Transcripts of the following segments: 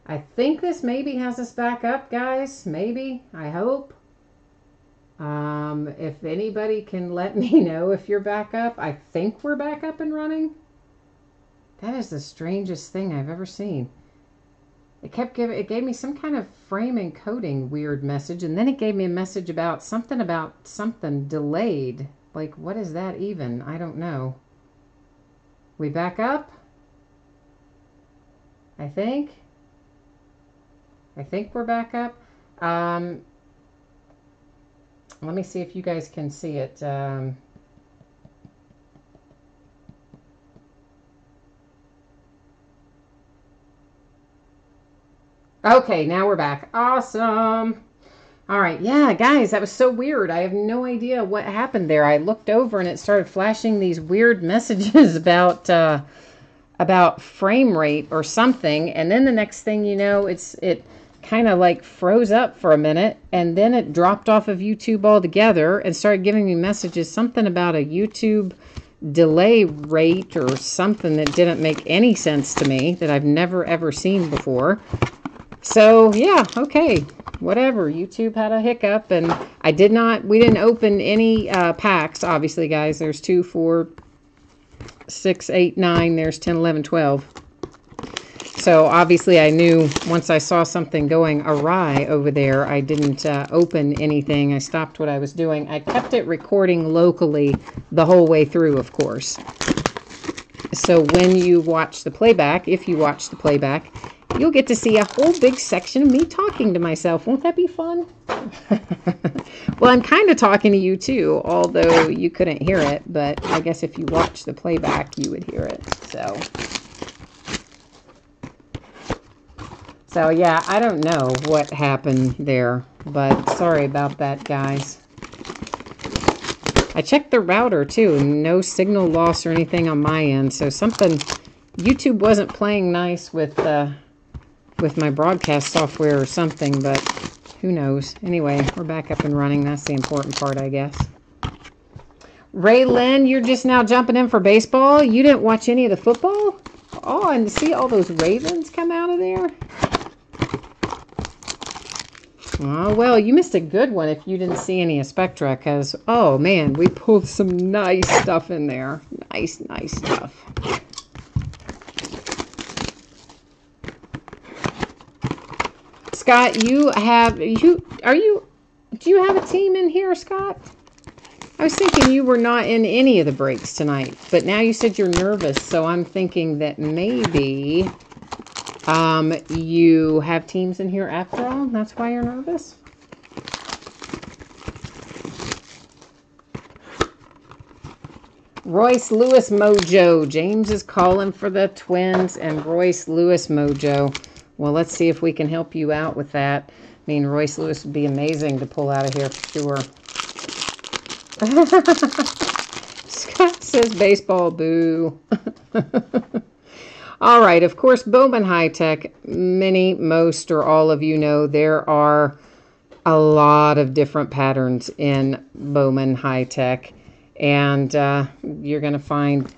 I think this maybe has us back up, guys. Maybe. I hope. If anybody can let me know if you're back up. I think we're back up and running. That is the strangest thing I've ever seen. It gave me some kind of frame encoding weird message, and then it gave me a message about something delayed. Like, what is that even? I don't know. We back up? I think we're back up. Let me see if you guys can see it. Okay, now we're back. Awesome. All right, yeah, guys, that was so weird. I have no idea what happened there. I looked over and it started flashing these weird messages about frame rate or something, and then the next thing you know, it kind of like froze up for a minute, and then it dropped off of YouTube altogether and started giving me messages, something about a YouTube delay rate or something that didn't make any sense to me, that I've never ever seen before. So yeah, okay, whatever. YouTube had a hiccup, and we didn't open any packs, obviously, guys. There's 2, 4, 6, 8, 9, there's 10, 11, 12. So obviously I knew once I saw something going awry over there, I didn't open anything. I stopped what I was doing. I kept it recording locally the whole way through, of course. So when you watch the playback, if you watch the playback, you'll get to see a whole big section of me talking to myself. Won't that be fun? Well, I'm kind of talking to you too, although you couldn't hear it. But I guess if you watch the playback, you would hear it. So yeah, I don't know what happened there, but sorry about that, guys. I checked the router too, no signal loss or anything on my end. So YouTube wasn't playing nice with my broadcast software or something, but who knows. Anyway, we're back up and running. That's the important part, I guess. Ray Lynn, you're just now jumping in for baseball? You didn't watch any of the football? Oh, and to see all those Ravens come out of there? Oh, well, you missed a good one if you didn't see any of Spectra, because, oh, man, we pulled some nice stuff in there. Nice stuff. Scott, do you have a team in here, Scott? I was thinking you were not in any of the breaks tonight, but now you said you're nervous, so I'm thinking that maybe you have teams in here after all. That's why you're nervous. Royce Lewis Mojo. James is calling for the Twins and Royce Lewis Mojo. Well, let's see if we can help you out with that. I mean, Royce Lewis would be amazing to pull out of here for sure. Scott says baseball, boo. All right, of course, Bowman High Tech, most, or all of you know, there are a lot of different patterns in Bowman High Tech. And you're going to find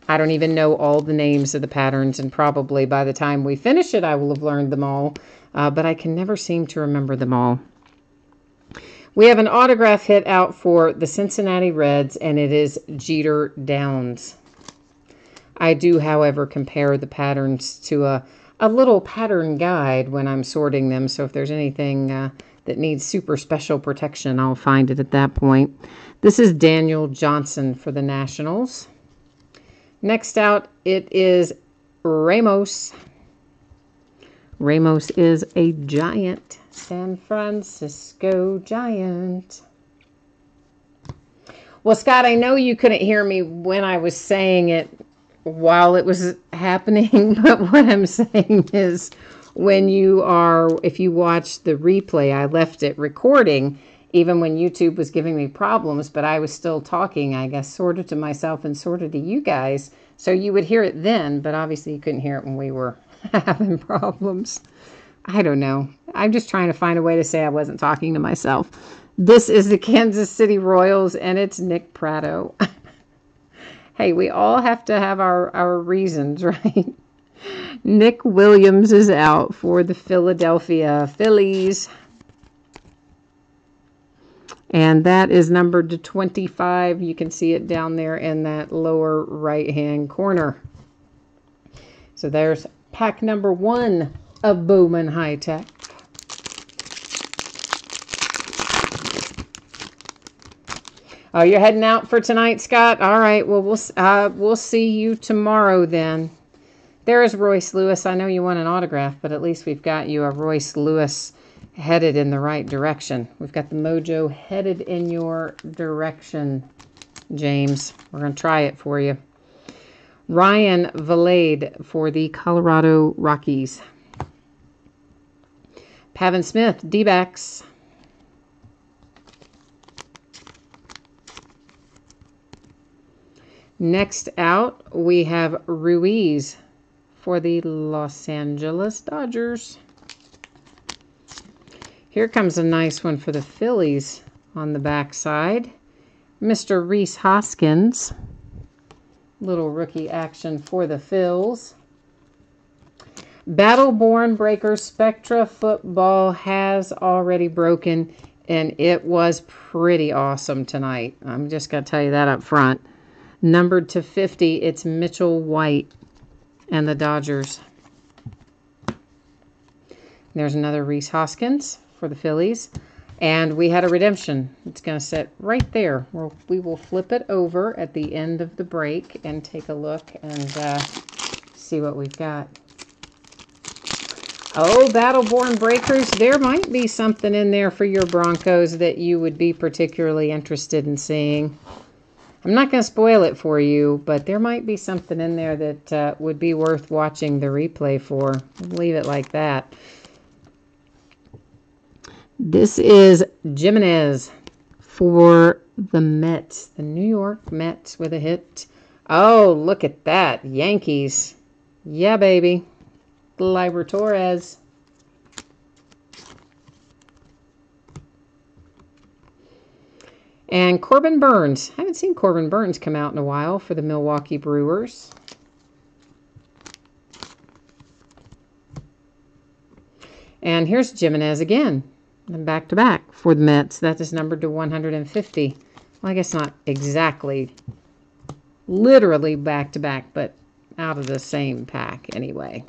I don't even know all the names of the patterns, and probably by the time we finish it, I will have learned them all. But I can never seem to remember them all. We have an autograph hit out for the Cincinnati Reds, and it is Jeter Downs. I do, however, compare the patterns to a little pattern guide when I'm sorting them. So if there's anything that needs super special protection, I'll find it at that point. This is Daniel Johnson for the Nationals. Next out, it is Ramos. Ramos is a Giant. San Francisco Giant. Well, Scott, I know you couldn't hear me when I was saying it while it was happening, but what I'm saying is if you watch the replay, I left it recording even when YouTube was giving me problems, but I was still talking, I guess, sort of to myself and sort of to you guys. So you would hear it then, but obviously you couldn't hear it when we were having problems. I don't know. I'm just trying to find a way to say I wasn't talking to myself. This is the Kansas City Royals, and it's Nick Pratto. Hey, we all have to have our reasons, right? Nick Williams is out for the Philadelphia Phillies. And that is numbered to 25. You can see it down there in that lower right-hand corner. So there's pack number 1 of Bowman High Tech. Oh, you're heading out for tonight, Scott? All right. Well, we'll see you tomorrow then. There's Royce Lewis. I know you want an autograph, but at least we've got you a Royce Lewis headed in the right direction. We've got the mojo headed in your direction, James. We're going to try it for you. Ryan Valade for the Colorado Rockies. Pavin Smith, D-backs. Next out, we have Ruiz for the Los Angeles Dodgers. Here comes a nice one for the Phillies on the back side. Mr. Rhys Hoskins. Little rookie action for the Phils. Battleborn Breaker Spectra Football has already broken, and it was pretty awesome tonight. I'm just going to tell you that up front. Numbered to 50, it's Mitchell White and the Dodgers. There's another Rhys Hoskins for the Phillies. And we had a redemption. It's going to sit right there. We will flip it over at the end of the break and take a look and see what we've got. Oh, Battleborn Breakers, there might be something in there for your Broncos that you would be particularly interested in seeing. I'm not going to spoil it for you, but there might be something in there that would be worth watching the replay for. I'll leave it like that. This is Jimenez for the Mets, the New York Mets with a hit. Oh, look at that. Yankees. Yeah, baby. Gleyber Torres. And Corbin Burns. I haven't seen Corbin Burns come out in a while for the Milwaukee Brewers. And here's Jimenez again. And back-to-back for the Mets. That is numbered to 150. Well, I guess not exactly, literally back-to-back, but out of the same pack anyway.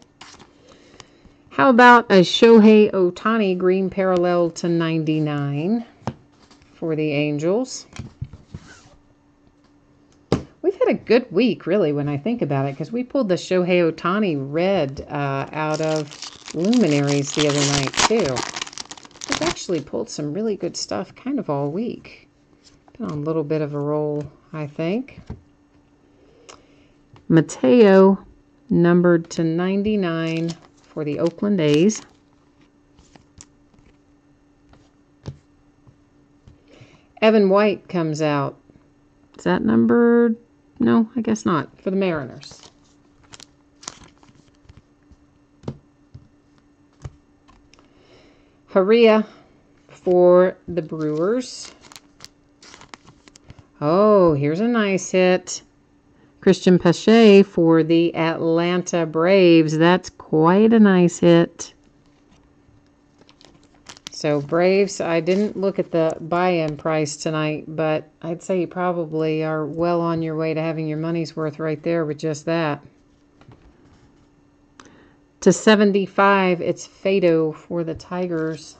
How about a Shohei Ohtani green parallel to 99 for the Angels? We've had a good week, really, when I think about it, because we pulled the Shohei Ohtani red out of Luminaries the other night, too. We've actually pulled some really good stuff kind of all week. Been on a little bit of a roll, I think. Mateo, numbered to 99 for the Oakland A's. Evan White comes out. Is that numbered? No, I guess not. For the Mariners. Haria for the Brewers. Oh, here's a nice hit. Christian Pache for the Atlanta Braves. That's quite a nice hit. So Braves, I didn't look at the buy-in price tonight, but I'd say you probably are well on your way to having your money's worth right there with just that. To 75, it's Fado for the Tigers.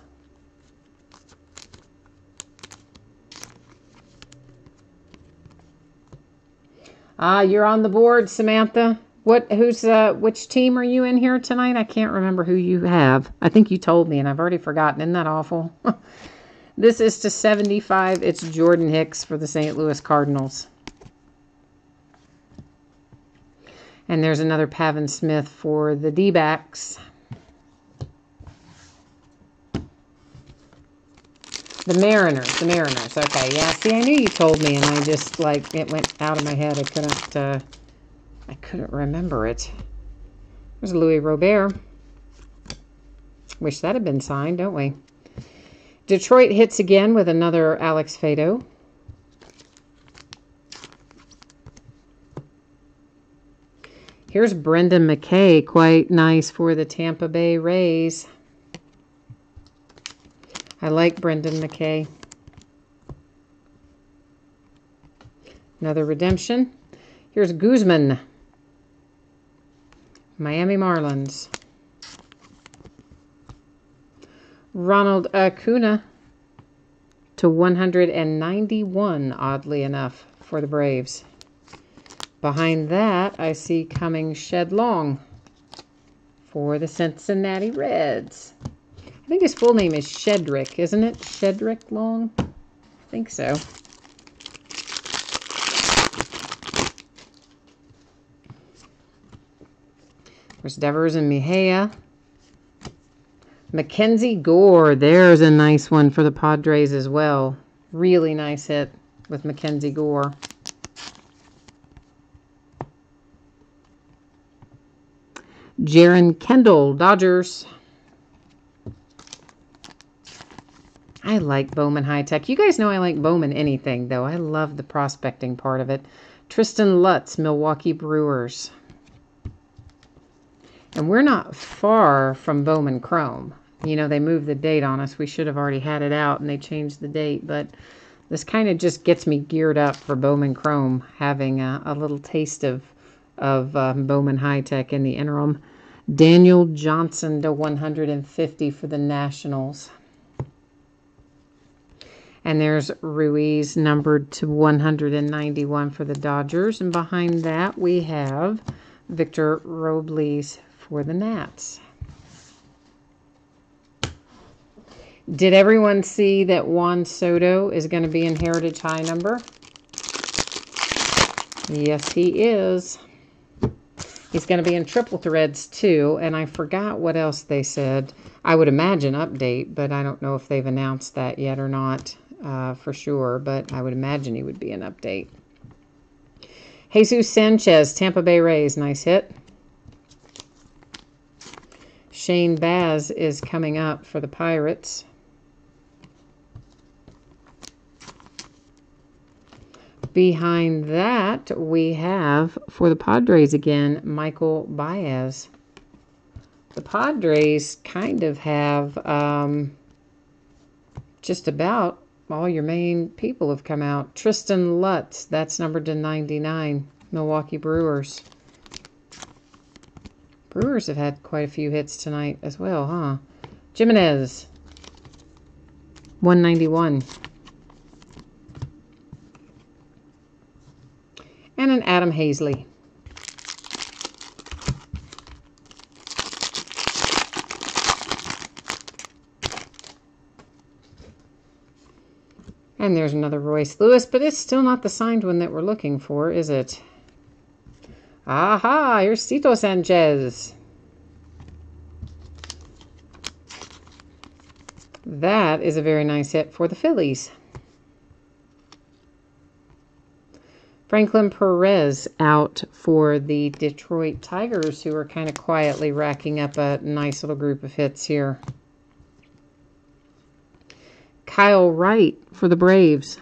Ah, you're on the board, Samantha. Which team are you in here tonight? I can't remember who you have. I think you told me, and I've already forgotten. Isn't that awful? This is to 75. It's Jordan Hicks for the St. Louis Cardinals. And there's another Pavin Smith for the D-backs. The Mariners. Okay, yeah. See, I knew you told me, and I just, it went out of my head. I couldn't remember it. There's Louis Robert. Wish that had been signed, don't we? Detroit hits again with another Alex Fado. Here's Brendan McKay, quite nice for the Tampa Bay Rays. I like Brendan McKay. Another redemption. Here's Guzman, Miami Marlins. Ronald Acuna to 191, oddly enough, for the Braves. Behind that, I see coming Shed Long for the Cincinnati Reds. I think his full name is Shedrick, isn't it? Shedrick Long? I think so. There's Devers and Mejia. Mackenzie Gore. There's a nice one for the Padres as well. Really nice hit with Mackenzie Gore. Jaron Kendall, Dodgers. I like Bowman High Tech. You guys know I like Bowman anything, though. I love the prospecting part of it. Tristan Lutz, Milwaukee Brewers. And we're not far from Bowman Chrome. You know, they moved the date on us. We should have already had it out, and they changed the date. But this kind of just gets me geared up for Bowman Chrome, having a little taste of Bowman High Tech in the interim. Daniel Johnson to 150 for the Nationals. And there's Ruiz numbered to 191 for the Dodgers. And behind that, we have Victor Robles for the Nats. Did everyone see that Juan Soto is going to be in Heritage High number? Yes, he is. He's going to be in Triple Threads too, and I forgot what else they said. I would imagine update, but I don't know if they've announced that yet or not for sure, but I would imagine he would be an update. Jesus Sanchez, Tampa Bay Rays, nice hit. Shane Baz is coming up for the Pirates. Behind that, we have, for the Padres again, Michael Baez. The Padres kind of have just about all your main people have come out. Tristan Lutz, that's numbered to 99, Milwaukee Brewers. Brewers have had quite a few hits tonight as well, huh? Jimenez, 191. And an Adam Hazley. And there's another Royce Lewis, but it's still not the signed one that we're looking for, is it? Aha, here's Tito Sanchez. That is a very nice hit for the Phillies. Franklin Perez out for the Detroit Tigers, who are kind of quietly racking up a nice little group of hits here. Kyle Wright for the Braves.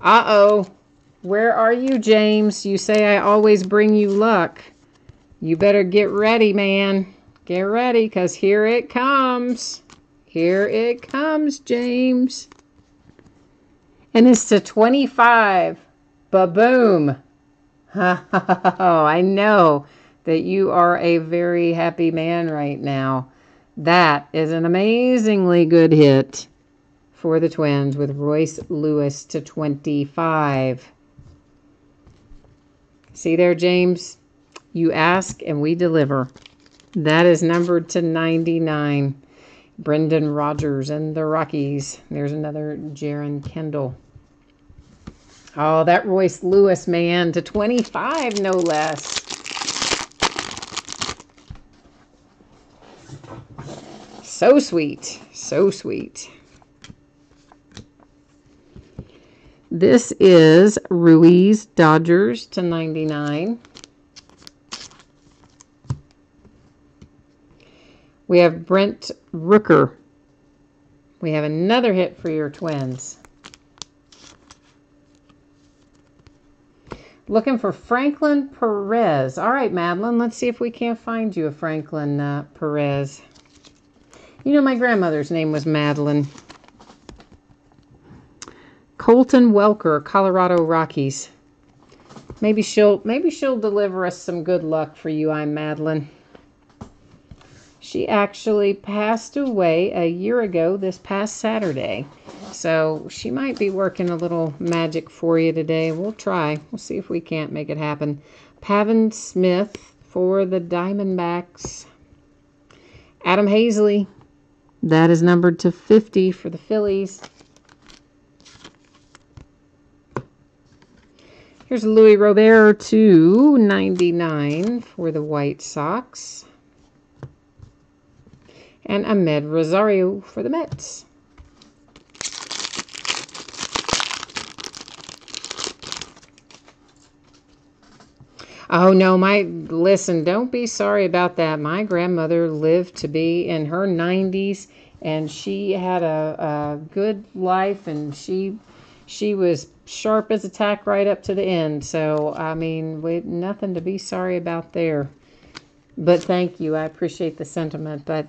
Uh-oh. Where are you, James? You say I always bring you luck. You better get ready, man. Get ready, because here it comes. Here it comes, James. And it's to 25. Ba-boom. Oh, I know that you are a very happy man right now. That is an amazingly good hit for the Twins with Royce Lewis to 25. See there, James? You ask and we deliver. That is numbered to 99. Brendan Rodgers and the Rockies. There's another Jaron Kendall. Oh, that Royce Lewis, man, to 25, no less. So sweet. So sweet. This is Ruiz, Dodgers to 99. We have Brent Rooker. We have another hit for your Twins. Looking for Franklin Perez. All right, Madeline, let's see if we can't find you a Franklin Perez. You know, my grandmother's name was Madeline. Colton Welker, Colorado Rockies. Maybe she'll deliver us some good luck for you, I'm Madeline. She actually passed away a year ago this past Saturday. So she might be working a little magic for you today. We'll try. We'll see if we can't make it happen. Pavin Smith for the Diamondbacks. Adam Hazley. That is numbered to 50 for the Phillies. Here's Louis Robert to 99 for the White Sox. And Ahmed Rosario for the Mets. Oh, no, listen, don't be sorry about that. My grandmother lived to be in her 90s, and she had a good life, and she was sharp as a tack right up to the end. So, I mean, nothing to be sorry about there. But thank you. I appreciate the sentiment, but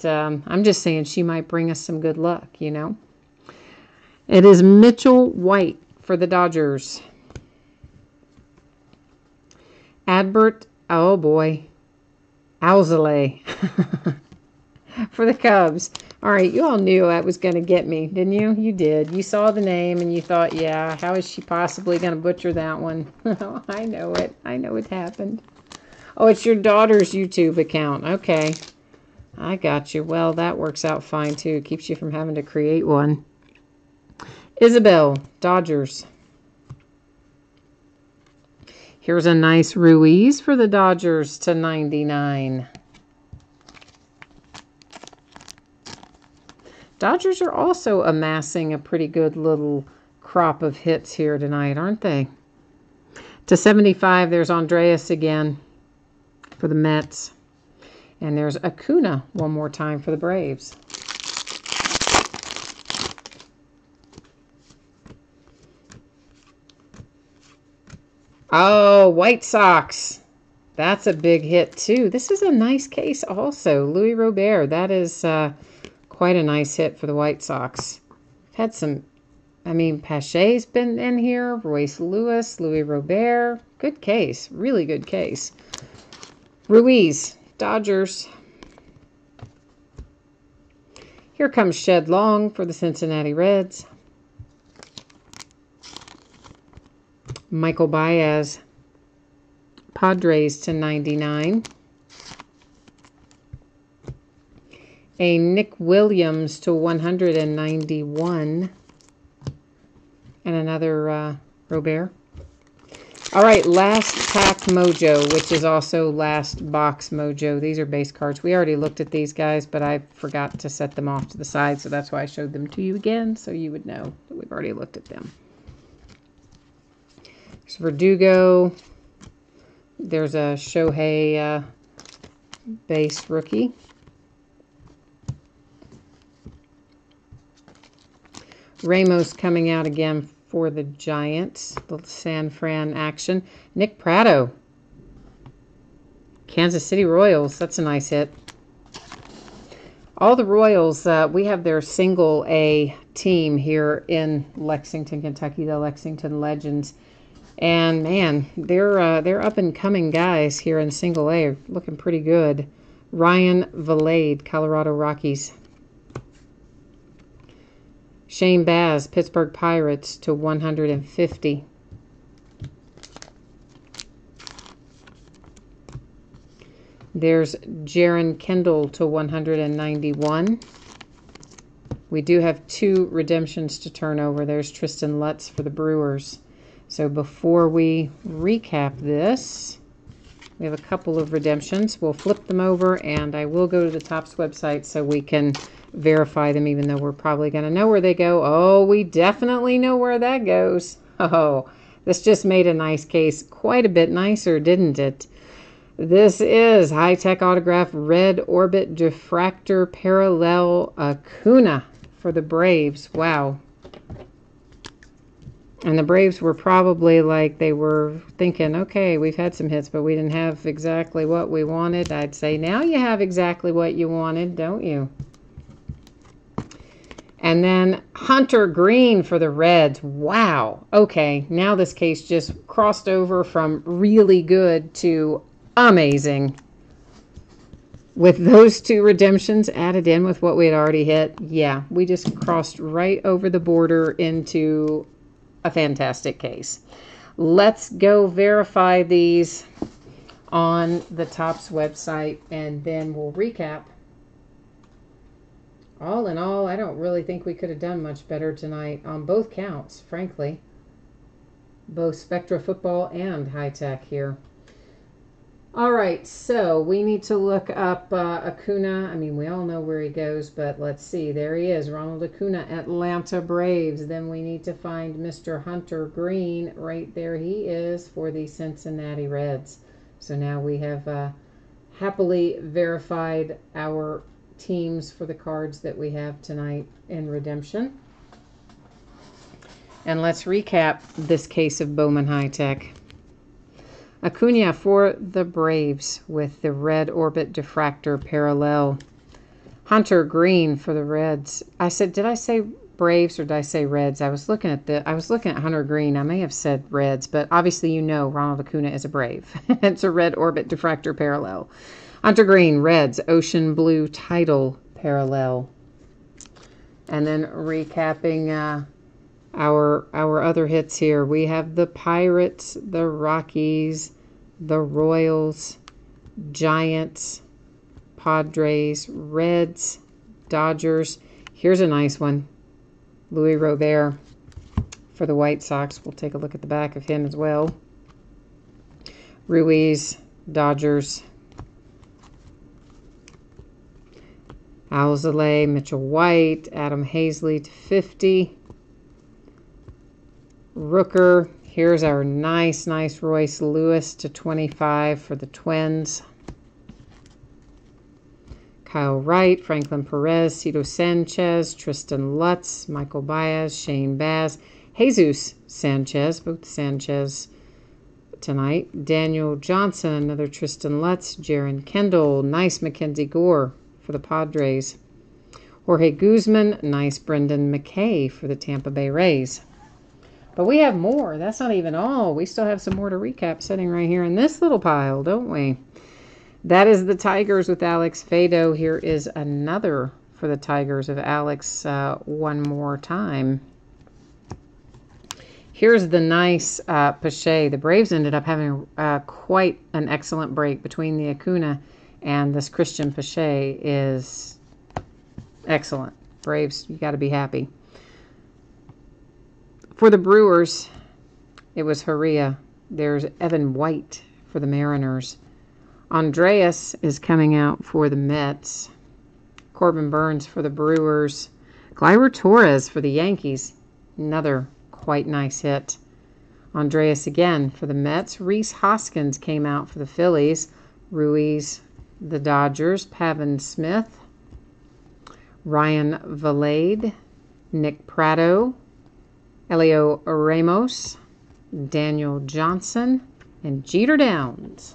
I'm just saying she might bring us some good luck, you know. It is Mitchell White for the Dodgers. Adbert, oh boy, Alzolay for the Cubs. All right, you all knew that was going to get me, didn't you? You did. You saw the name and you thought, yeah, how is she possibly going to butcher that one? I know it. I know it happened. Oh, it's your daughter's YouTube account. Okay. I got you. Well, that works out fine, too. Keeps you from having to create one. Isabel, Dodgers. Here's a nice Ruiz for the Dodgers to 99. Dodgers are also amassing a pretty good little crop of hits here tonight, aren't they? To 75, there's Andreas again for the Mets. And there's Acuna one more time for the Braves. Oh, White Sox. That's a big hit, too. This is a nice case also. Louis Robert. That is quite a nice hit for the White Sox. Had some, I mean, Pache's been in here. Royce Lewis, Louis Robert. Good case. Really good case. Ruiz, Dodgers. Here comes Shed Long for the Cincinnati Reds. Michael Baez, Padres to 99. A Nick Williams to 191. And another Robert. All right, last pack mojo, which is also last box mojo. These are base cards. We already looked at these guys, but I forgot to set them off to the side, so that's why I showed them to you again, so you would know that we've already looked at them. There's Verdugo. There's a Shohei base rookie. Ramos coming out again for the Giants. Little San Fran action. Nick Pratto. Kansas City Royals. That's a nice hit. All the Royals, we have their single A team here in Lexington, Kentucky, the Lexington Legends. And man, they're up and coming guys here in single A, looking pretty good. Ryan Valade, Colorado Rockies. Shane Baz, Pittsburgh Pirates to 150. There's Jaron Kendall to 191. We do have 2 redemptions to turn over. There's Tristan Lutz for the Brewers. So before we recap this, we have a couple of redemptions. We'll flip them over, and I will go to the Topps website so we can verify them, even though we're probably going to know where they go. Oh, we definitely know where that goes. Oh, this just made a nice case quite a bit nicer, didn't it? This is high-tech autograph red orbit diffractor parallel Acuna for the Braves. Wow. And the Braves were probably like, they were thinking, okay, we've had some hits, but we didn't have exactly what we wanted. I'd say now you have exactly what you wanted, don't you? And then Hunter Green for the Reds. Wow. Okay, now this case just crossed over from really good to amazing. With those two redemptions added in with what we had already hit, yeah, we just crossed right over the border into a fantastic case. Let's go verify these on the Topps website, and then we'll recap. All in all, I don't really think we could have done much better tonight on both counts, frankly. Both Spectra Football and High Tech here. All right, so we need to look up Acuna. I mean, we all know where he goes, but let's see. There he is, Ronald Acuna, Atlanta Braves. Then we need to find Mr. Hunter Green. Right there he is for the Cincinnati Reds. So now we have happily verified our teams for the cards that we have tonight in redemption. And let's recap this case of Bowman High Tech. Acuna for the Braves with the red orbit diffractor parallel. Hunter Green for the Reds. Did I say Braves or did I say Reds? I was looking at Hunter Green. I may have said Reds, but obviously you know Ronald Acuna is a Brave. It's a red orbit diffractor parallel. Hunter Green, Reds, ocean blue title parallel. And then recapping our other hits here. We have the Pirates, the Rockies, the Royals, Giants, Padres, Reds, Dodgers. Here's a nice one. Luis Robert for the White Sox. We'll take a look at the back of him as well. Ruiz, Dodgers. Alzolay, Mitchell White, Adam Hazley to 50. Rooker, here's our nice Royce Lewis to 25 for the Twins. Kyle Wright, Franklin Perez, Cito Sanchez, Tristan Lutz, Michael Baez, Shane Baz, Jesus Sanchez, both Sanchez tonight. Daniel Johnson, another Tristan Lutz, Jaron Kendall, nice Mackenzie Gore for the Padres. Jorge Guzman, nice Brendan McKay for the Tampa Bay Rays. But we have more. That's not even all. We still have some more to recap sitting right here in this little pile, don't we? That is the Tigers with Alex Fado. Here is another for the Tigers of Alex one more time. Here's the nice Pache. The Braves ended up having quite an excellent break between the Acuna and this Christian Pache is excellent. Braves, you got to be happy. For the Brewers, it was Heria. There's Evan White for the Mariners. Andreas is coming out for the Mets. Corbin Burns for the Brewers. Gleyber Torres for the Yankees. Another quite nice hit. Andreas again for the Mets. Rhys Hoskins came out for the Phillies. Ruiz, the Dodgers. Pavin Smith. Ryan Valade. Nick Pratto. Elio Ramos. Daniel Johnson. And Jeter Downs.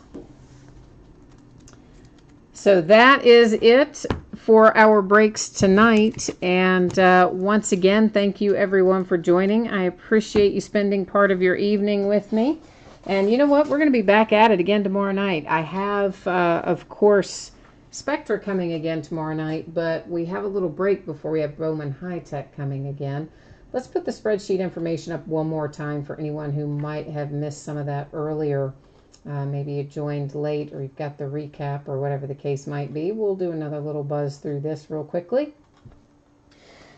So that is it for our breaks tonight. And once again, thank you everyone for joining. I appreciate you spending part of your evening with me. And you know what? We're going to be back at it again tomorrow night. I have, of course, Spectra coming again tomorrow night, but we have a little break before we have Bowman High Tech coming again. Let's put the spreadsheet information up one more time for anyone who might have missed some of that earlier. Maybe you joined late or you've got the recap or whatever the case might be. We'll do another little buzz through this real quickly.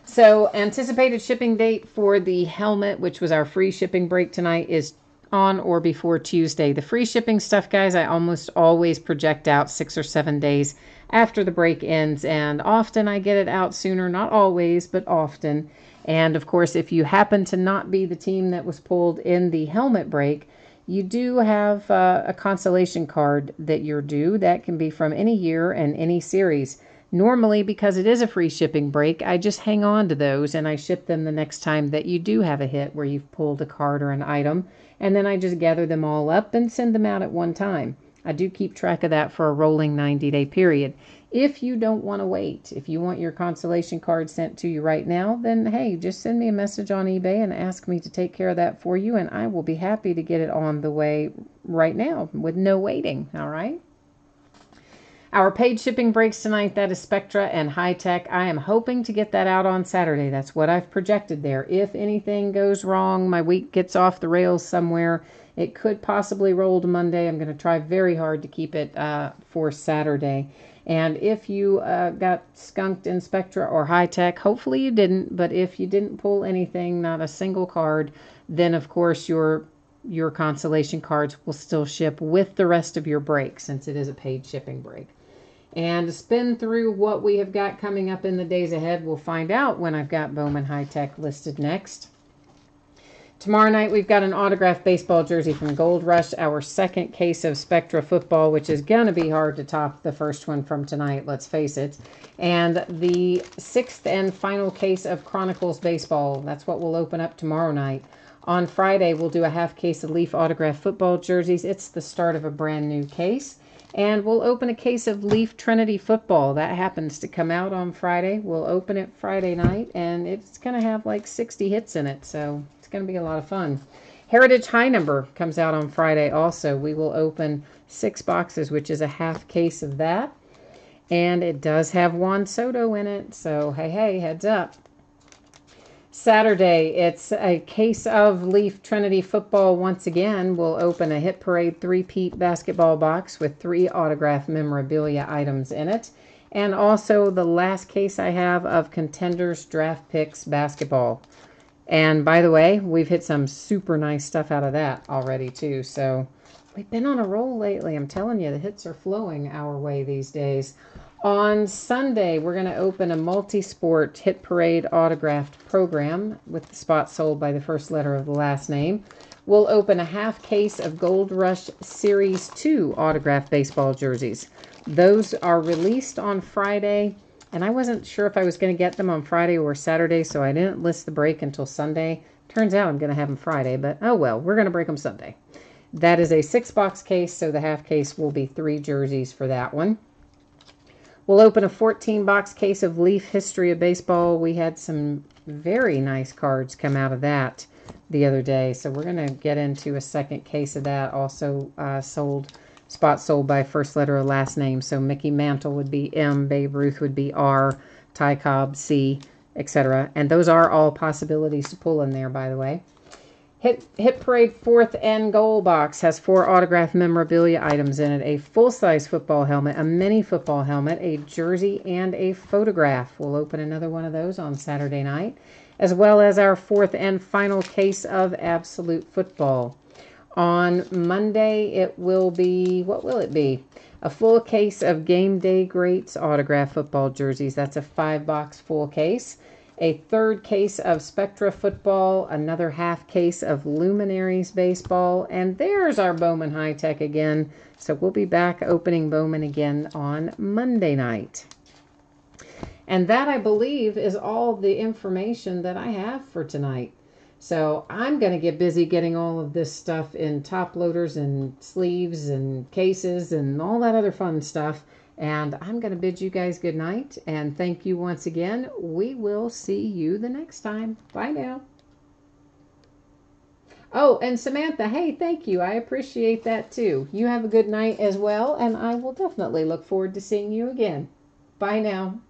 So anticipated shipping date for the helmet, which was our free shipping break tonight, is on or before Tuesday. The free shipping stuff, guys, I almost always project out 6 or 7 days after the break ends, and often I get it out sooner. Not always, but often. And of course, if you happen to not be the team that was pulled in the helmet break, you do have a consolation card that you're due. That can be from any year and any series. Normally, because it is a free shipping break, I just hang on to those and I ship them the next time that you do have a hit where you've pulled a card or an item. And then I just gather them all up and send them out at one time. I do keep track of that for a rolling 90-day period. If you don't want to wait, if you want your consolation card sent to you right now, then hey, just send me a message on eBay and ask me to take care of that for you, and I will be happy to get it on the way right now with no waiting, all right? Our paid shipping breaks tonight, that is Spectra and High Tech. I am hoping to get that out on Saturday. That's what I've projected there. If anything goes wrong, my week gets off the rails somewhere, it could possibly roll to Monday. I'm going to try very hard to keep it for Saturday. And if you got skunked in Spectra or High Tech, hopefully you didn't, but if you didn't pull anything, not a single card, then of course your consolation cards will still ship with the rest of your break, since it is a paid shipping break. And to spin through what we have got coming up in the days ahead, we'll find out when I've got Bowman High Tech listed next. Tomorrow night, we've got an autographed baseball jersey from Gold Rush, our second case of Spectra football, which is going to be hard to top the first one from tonight, let's face it. And the sixth and final case of Chronicles baseball. That's what we'll open up tomorrow night. On Friday, we'll do a half case of Leaf autographed football jerseys. It's the start of a brand new case. And we'll open a case of Leaf Trinity football. That happens to come out on Friday. We'll open it Friday night, and it's going to have like 60 hits in it, so it's going to be a lot of fun. Heritage High Number comes out on Friday also. We will open 6 boxes, which is a half case of that. And it does have Juan Soto in it, so hey, heads up. Saturday, it's a case of Leaf Trinity football once again. We'll open a Hit Parade 3-peat basketball box with 3 autographed memorabilia items in it. And also the last case I have of Contenders Draft Picks basketball. And by the way, we've hit some super nice stuff out of that already too. So we've been on a roll lately. I'm telling you, the hits are flowing our way these days. On Sunday, we're going to open a multi-sport Hit Parade autographed program with the spot sold by the first letter of the last name. We'll open a half case of Gold Rush Series 2 autographed baseball jerseys. Those are released on Friday, and I wasn't sure if I was going to get them on Friday or Saturday, so I didn't list the break until Sunday. Turns out I'm going to have them Friday, but oh well, we're going to break them Sunday. That is a 6-box case, so the half case will be 3 jerseys for that one. We'll open a 14-box case of Leaf History of Baseball. We had some very nice cards come out of that the other day, so we're going to get into a second case of that. Also spot sold by first letter of last name. So Mickey Mantle would be M, Babe Ruth would be R, Ty Cobb C, etc. And those are all possibilities to pull in there, by the way. Hit Parade 4th and Goal box has 4 autographed memorabilia items in it. A full-size football helmet, a mini football helmet, a jersey, and a photograph. We'll open another one of those on Saturday night, as well as our 4th and final case of Absolute Football. On Monday, it will be, what will it be? A full case of Game Day Greats autographed football jerseys. That's a 5-box full case. A 3rd case of Spectra football, another half case of Luminaries baseball, and there's our Bowman High Tech again. So we'll be back opening Bowman again on Monday night. And that, I believe, is all the information that I have for tonight. So I'm going to get busy getting all of this stuff in top loaders and sleeves and cases and all that other fun stuff. And I'm going to bid you guys good night, and thank you once again. We will see you the next time. Bye now. Oh, and Samantha, hey, thank you. I appreciate that too. You have a good night as well, and I will definitely look forward to seeing you again. Bye now.